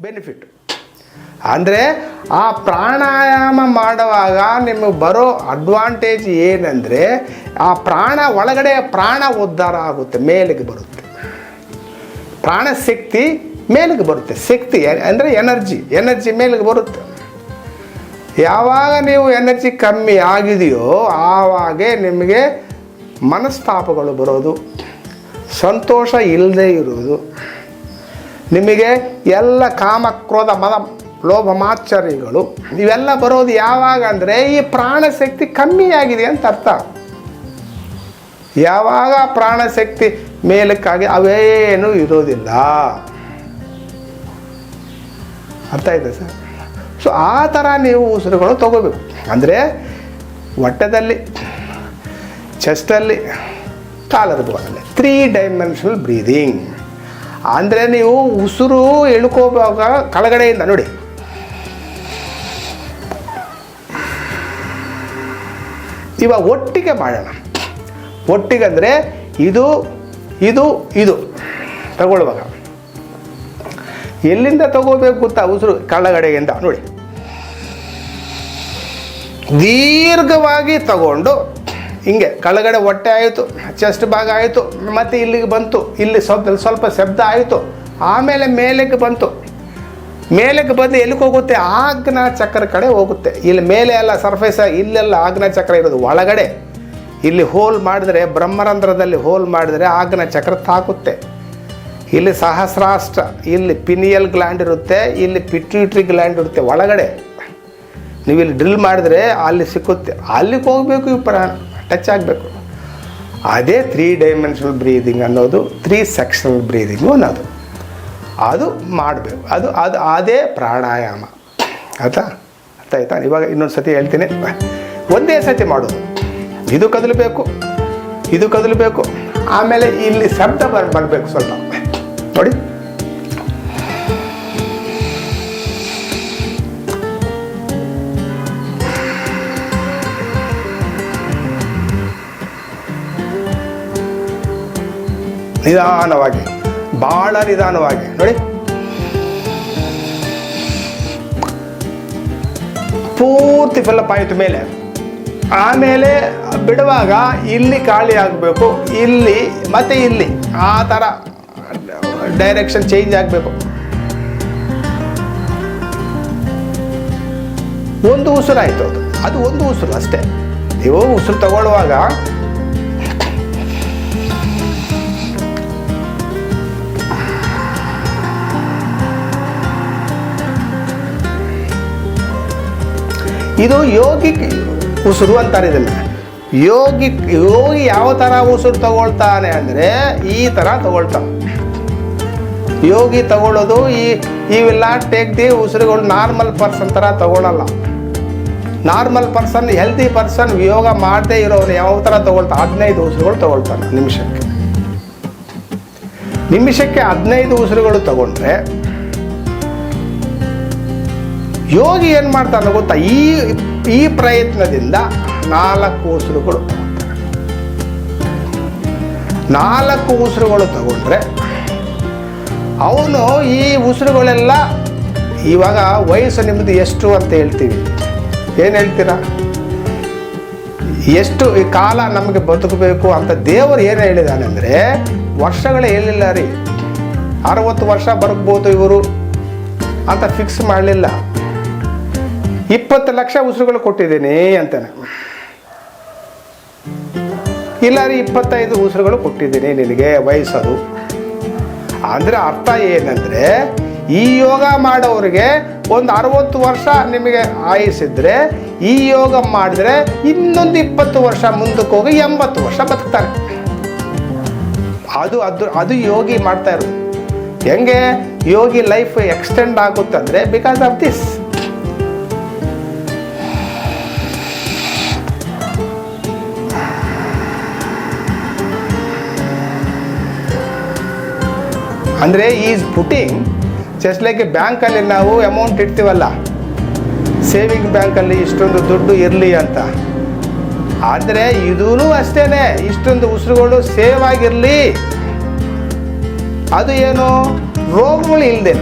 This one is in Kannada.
ಬೆನಿಫಿಟ್. ಅಂದರೆ ಆ ಪ್ರಾಣಾಯಾಮ ಮಾಡುವಾಗ ನಿಮಗೆ ಬರೋ ಅಡ್ವಾಂಟೇಜ್ ಏನಂದರೆ ಆ ಒಳಗಡೆ ಪ್ರಾಣ ಉದ್ಧಾರ ಆಗುತ್ತೆ, ಮೇಲಿಗೆ ಬರುತ್ತೆ. ಪ್ರಾಣಶಕ್ತಿ ಮೇಲಿಗೆ ಬರುತ್ತೆ. ಶಕ್ತಿ ಅಂದರೆ ಎನರ್ಜಿ ಮೇಲಿಗೆ ಬರುತ್ತೆ. ಯಾವಾಗ ನೀವು ಎನರ್ಜಿ ಕಮ್ಮಿ ಆಗಿದೆಯೋ ಆವಾಗೇ ನಿಮಗೆ ಮನಸ್ತಾಪಗಳು ಬರೋದು, ಸಂತೋಷ ಇಲ್ಲದೆ ಇರೋದು, ನಿಮಗೆ ಎಲ್ಲ ಕಾಮ ಕ್ರೋಧ ಮದ ಲೋಭ ಮಾತ್ಸರ್ಯಗಳು ಇವೆಲ್ಲ ಬರೋದು ಯಾವಾಗ ಅಂದರೆ ಈ ಪ್ರಾಣಶಕ್ತಿ ಕಮ್ಮಿ ಆಗಿದೆ ಅಂತ ಅರ್ಥ. ಯಾವಾಗ ಪ್ರಾಣಶಕ್ತಿ ಮೇಲಕ್ಕಾಗಿ ಅವೇನೂ ಇರೋದಿಲ್ಲ. ಅರ್ಥ ಆಯ್ತಾ ಸರ್? ಸೊ ಆ ಥರ ನೀವು ಉಸಿರುಗಳು ತಗೋಬೇಕು. ಅಂದರೆ ಹೊಟ್ಟೆದಲ್ಲಿ, ಚೆಸ್ಟಲ್ಲಿ, ಕಾಲರ್ ಬೋನಲ್ಲಿ 3 ಡೈಮೆನ್ಷನಲ್ ಬ್ರೀದಿಂಗ್. ಅಂದರೆ ನೀವು ಉಸಿರು ಎಳ್ಕೋವಾಗ ಕೆಳಗಡೆಯಿಂದ ನೋಡಿ, ಇವಾಗ ಒಟ್ಟಿಗೆ ಮಾಡೋಣ. ಒಟ್ಟಿಗೆ ಅಂದರೆ ಇದು ಇದು ಇದು ತಗೊಳ್ಳುವಾಗ ಎಲ್ಲಿಂದ ತಗೋಬೇಕು ಗೊತ್ತಾ? ಉಸಿರು ಕೆಳಗಡೆಯಿಂದ ನೋಡಿ, ದೀರ್ಘವಾಗಿ ತಗೊಂಡು ಹಿಂಗೆ ಕೆಳಗಡೆ ಹೊಟ್ಟೆ ಆಯಿತು, ಚೆಸ್ಟ್ ಭಾಗ ಆಯಿತು, ಮತ್ತು ಇಲ್ಲಿಗೆ ಬಂತು, ಇಲ್ಲಿ ಸ್ವಲ್ಪ ಶಬ್ದ ಆಯಿತು, ಆಮೇಲೆ ಮೇಲಕ್ಕೆ ಬಂತು. ಮೇಲಕ್ಕೆ ಬಂದು ಎಲ್ಲಿಗೆ ಹೋಗುತ್ತೆ? ಆಗ್ನ ಚಕ್ರ ಕಡೆ ಹೋಗುತ್ತೆ. ಇಲ್ಲಿ ಮೇಲೆ ಎಲ್ಲ ಸರ್ಫೇಸ, ಇಲ್ಲೆಲ್ಲ ಆಗ್ನ ಚಕ್ರ ಇರೋದು ಒಳಗಡೆ. ಇಲ್ಲಿ ಹೋಲ್ ಮಾಡಿದ್ರೆ, ಬ್ರಹ್ಮರಂಧ್ರದಲ್ಲಿ ಹೋಲ್ ಮಾಡಿದ್ರೆ ಆಗ್ನ ಚಕ್ರ ತಾಕುತ್ತೆ. ಇಲ್ಲಿ ಸಹಸ್ರಾಷ್ಟ್ರ, ಇಲ್ಲಿ ಪಿನಿಯಲ್ ಗ್ಲ್ಯಾಂಡ್ ಇರುತ್ತೆ, ಇಲ್ಲಿ ಪಿಟ್ಯೂಟರಿ ಗ್ಲ್ಯಾಂಡ್ ಇರುತ್ತೆ ಒಳಗಡೆ. ನೀವು ಇಲ್ಲಿ ಡ್ರಿಲ್ ಮಾಡಿದ್ರೆ ಅಲ್ಲಿ ಸಿಕ್ಕುತ್ತೆ, ಅಲ್ಲಿಗೆ ಹೋಗಬೇಕು, ಈ ಪ್ರಾಣ ಟಚ್ ಆಗಬೇಕು. ಅದೇ 3 ಡೈಮೆನ್ಷನಲ್ ಬ್ರೀದಿಂಗ್ ಅನ್ನೋದು, 3 ಸೆಕ್ಷನಲ್ ಬ್ರೀದಿಂಗು ಅನ್ನೋದು. ಅದು ಮಾಡಬೇಕು. ಅದೇ ಪ್ರಾಣಾಯಾಮ. ಅರ್ಥ ಆಯ್ತಾ? ಇವಾಗ ಇನ್ನೊಂದು ಸತಿ ಹೇಳ್ತೀನಿ. ಒಂದೇ ಸತಿ ಮಾಡೋದು. ಇದು ಕದಲಬೇಕು, ಆಮೇಲೆ ಇಲ್ಲಿ ಶಬ್ದ ಬರಬೇಕು ಸ್ವಲ್ಪ ನೋಡಿ. ನಿಧಾನವಾಗಿ, ಭಾಳ ನಿಧಾನವಾಗಿ ನೋಡಿ. ಪೂರ್ತಿ ಫಿಲ್ಲಪ್ ಆಯಿತು ಮೇಲೆ. ಆಮೇಲೆ ಬಿಡುವಾಗ ಇಲ್ಲಿ ಖಾಲಿ ಆಗಬೇಕು, ಇಲ್ಲಿ ಮತ್ತು ಇಲ್ಲಿ, ಆ ಥರ ಡೈರೆಕ್ಷನ್ ಚೇಂಜ್ ಆಗಬೇಕು. ಒಂದು ಉಸಿರು ಆಯಿತು, ಅದು ಒಂದು ಉಸಿರು ಅಷ್ಟೇ. ನೀವು ಉಸಿರು ತಗೊಳ್ಳುವಾಗ ಇದು ಯೋಗಿ ಉಸಿರು ಅಂತಾರೆ ಇದನ್ನು. ಯೋಗಿ ಯಾವ ಥರ ಉಸಿರು ತಗೊಳ್ತಾನೆ ಅಂದರೆ ಈ ಥರ ತಗೊಳ್ತಾನೆ. ಯೋಗಿ ತಗೊಳ್ಳೋದು ಈ ವಿಲ್ ನಾಟ್ ಟೇಕ್ ದಿ ಉಸಿರುಗಳು ನಾರ್ಮಲ್ ಪರ್ಸನ್ ಥರ ತಗೊಳ್ಳಲ್ಲ. ನಾರ್ಮಲ್ ಪರ್ಸನ್, ಹೆಲ್ದಿ ಪರ್ಸನ್, ಯೋಗ ಮಾಡದೇ ಇರೋನು ಯಾವ ಥರ ತಗೊಳ್ತಾನೆ? 15 ಉಸಿರುಗಳು ತಗೊಳ್ತಾನೆ ನಿಮಿಷಕ್ಕೆ 15 ಉಸಿರುಗಳು ತಗೊಂಡ್ರೆ, ಯೋಗಿ ಏನು ಮಾಡ್ತಾನೆ ಗೊತ್ತಾ? ಈ ಪ್ರಯತ್ನದಿಂದ 4 ಉಸಿರುಗಳು ತಗೊಳ್ತಾರೆ. 4 ಉಸಿರುಗಳು ತಗೊಂಡ್ರೆ ಅವನು ಈ ಉಸಿರುಗಳೆಲ್ಲ, ಇವಾಗ ವಯಸ್ಸು ನಿಮ್ಮದು ಎಷ್ಟು ಅಂತ ಹೇಳ್ತೀವಿ, ಏನು ಹೇಳ್ತೀರಾ? ಎಷ್ಟು ಈ ಕಾಲ ನಮಗೆ ಬದುಕಬೇಕು ಅಂತ ದೇವರು ಏನು ಹೇಳಿದಾನೆ ಅಂದರೆ, ವರ್ಷಗಳೇ ಹೇಳಿಲ್ಲ ರೀ. 60 ವರ್ಷ ಬದುಕ್ಬೋದು ಇವರು ಅಂತ ಫಿಕ್ಸ್ ಮಾಡಲಿಲ್ಲ. 20 ಲಕ್ಷ ಉಸಿರುಗಳು ಕೊಟ್ಟಿದ್ದೀನಿ ಅಂತಾನೆ. ಇಲ್ಲ ರೀ, 25 ಉಸಿರುಗಳು ಕೊಟ್ಟಿದ್ದೀನಿ ನಿನಗೆ ವಯಸ್ಸದು. ಅಂದರೆ ಅರ್ಥ ಏನಂದರೆ, ಈ ಯೋಗ ಮಾಡೋರಿಗೆ ಒಂದು 60 ವರ್ಷ ನಿಮಗೆ ಆಯುಸ್ಸಿದ್ರೆ, ಈ ಯೋಗ ಮಾಡಿದ್ರೆ ಇನ್ನೊಂದು 20 ವರ್ಷ ಮುಂದಕ್ಕೆ ಹೋಗಿ 80 ವರ್ಷ ಬದುಕ್ತಾರೆ. ಅದು ಯೋಗಿ ಮಾಡ್ತಾ ಇರೋದು. ಹೆಂಗೆ ಯೋಗಿ ಲೈಫ್ ಎಕ್ಸ್ಟೆಂಡ್ ಆಗುತ್ತಂದರೆ ಬಿಕಾಸ್ ಆಫ್ ದಿಸ್. ಅಂದರೆ ಈಸ್ ಪುಟಿಂಗ್ ಜಸ್ಟ್ ಲೈಕ್ ಬ್ಯಾಂಕಲ್ಲಿ ನಾವು ಅಮೌಂಟ್ ಇಡ್ತೀವಲ್ಲ, ಸೇವಿಂಗ್ ಬ್ಯಾಂಕಲ್ಲಿ ಇಷ್ಟೊಂದು ದುಡ್ಡು ಇರಲಿ ಅಂತ. ಆದರೆ ಇದೂ ಅಷ್ಟೇ, ಇಷ್ಟೊಂದು ಉಸಿರುಗಳು ಸೇವ್ ಆಗಿರಲಿ. ಅದು ಏನು, ರೋಗಗಳು ಇಲ್ಲದೆ